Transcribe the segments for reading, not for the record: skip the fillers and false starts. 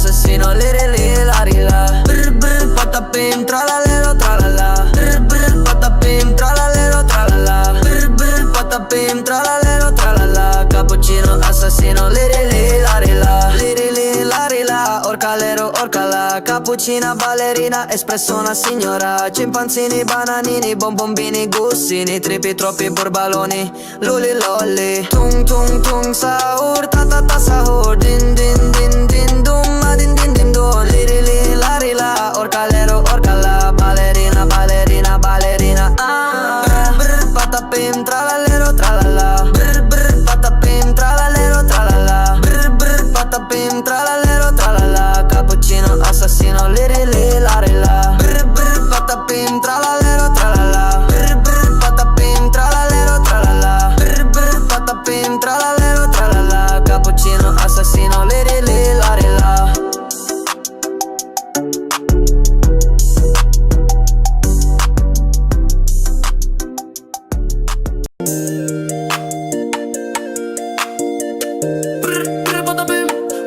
assassino, liri li la rila. Brr brr patapim, tralalero tralala. Brr brr patapim, tralalero tralala. Brr brr patapim, tralalero tralala. Cappuccino assassino, liri li la rila. Liri li la rila, orcalero orcala. Cappuccina ballerina, espresso una signora. Cimpanzini, bananini, bonbombini, gustini. Tripi troppi borbaloni, luli lolli. Tung tung tung sahur, ta ta ta sahur. Din din din din dum, ma din din din dum. Liri li la rila, orcalero orcala. Ballerina ballerina ballerina. Brr brr patapim, tralalero tralala. Brr brr patapim, tralalero tralala. Brr brr patapim, tralalero tralala. Cappuccino assassino, liri li la rila. Brr brr patapim, tralalero tralala. Brr brr patapim, tralalero tralala. Brr brr patapim, tralalero tralala. Cappuccino assassino, liri li la rila.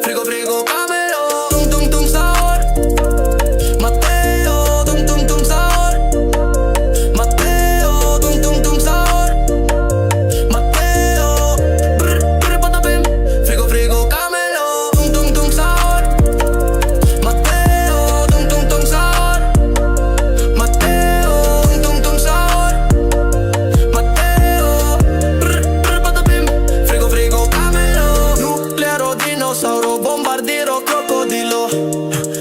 Frigo frigo camero, tung tung tung sahur. Matteo, tung tung tung sahur. Matteo, tung tung tung sahur. Matteo, brr brr patapim. Frigo frigo camero, tung tung tung sahur. Matteo, tung tung tung sahur. Matteo, tung tung tung sahur. Matteo, brr brr patapim. Frigo frigo camero, nuclearo dinosauro, bombardiero crocodilo.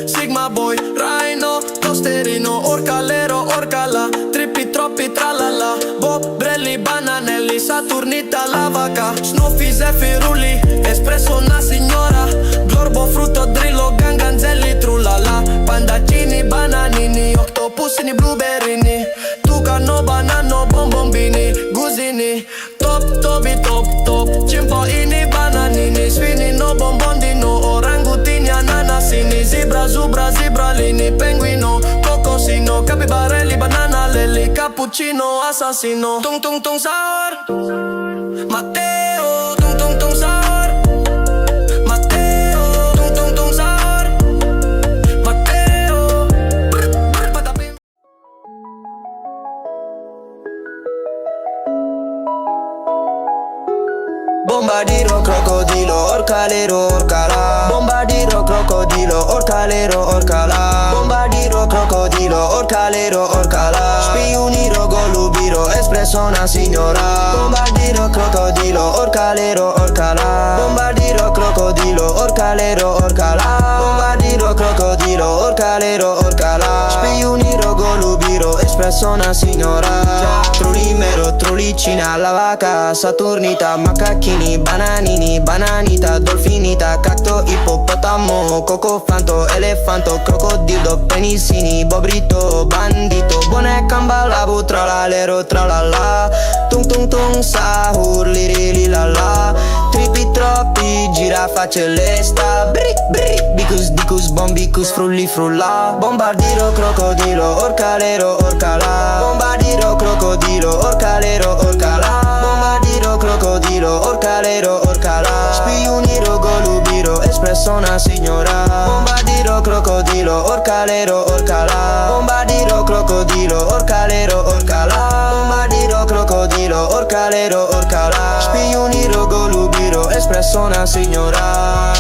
Sigma boy, rhino, tosterino, orcalero, orcala. Trippi troppi tralala. Bob, Brelli, bananelli, Saturnita, la vaca. Snoopy, Zeffirulli, espresso una signora. Glorbo, frutto, drillo, ganganzelli, trullala. Pandacini, bananini, octopusini, blueberrini. Tucano, banano, bonbombini, gusini. Top, tobi, top, top. Cimpoini, bananini, sfinino, bombondino. Orangutini, ananasini, zebra, zubra, zebralini. Penguino, cocosino, capibarelli, banana, lelli. Cappuccino, assassino. Tung tung tung sahur. Matteo, tung tung tung sahur. Matteo, tung tung tung sahur. Matteo, brr brr patapim. Bombardiro, crocodilo, orcalero, orcala. Bombardiro, crocodilo, orcalero, orcala. Bombardiro, crocodilo, orcalero, orcala. Spiuniro, golubiro, espresso una signora. Bombardiro, crocodilo, orcalero, orcala. Bombardiro, crocodilo, orcalero, orcala. Bombardiro, crocodilo, orcalero, orcala. Spiuniro, golubiro, espresso una signora. Trulimero, trulicina, la vaca, Saturnita, macacchini, bananini, bananita, dolfinita, cacto, ippopotamo, cocofanto, elefanto, crocodilo, penissini, bobrito, bandito, buone cambalabu, tralalero, tralala. Tung tung tung sahur, liri li la la. Tripi troppi, giraffa celesta. Bri bri, bicus dicus, bombicus, frulli frulla. Bombardiro, crocodilo, orcalero, orcala. Bombardiro, crocodilo, orcalero, orcala. Bombardiro, crocodilo, orcalero, orcala. Spiuniro, golubiro, espresso una signora. Bombardiro, crocodilo, orcalero, orcala. Bombardiro, crocodilo, orcalero, orcala. Bombardiro, crocodilo, orcalero, orcala. Spiuniro, golubiro, espresso una signora.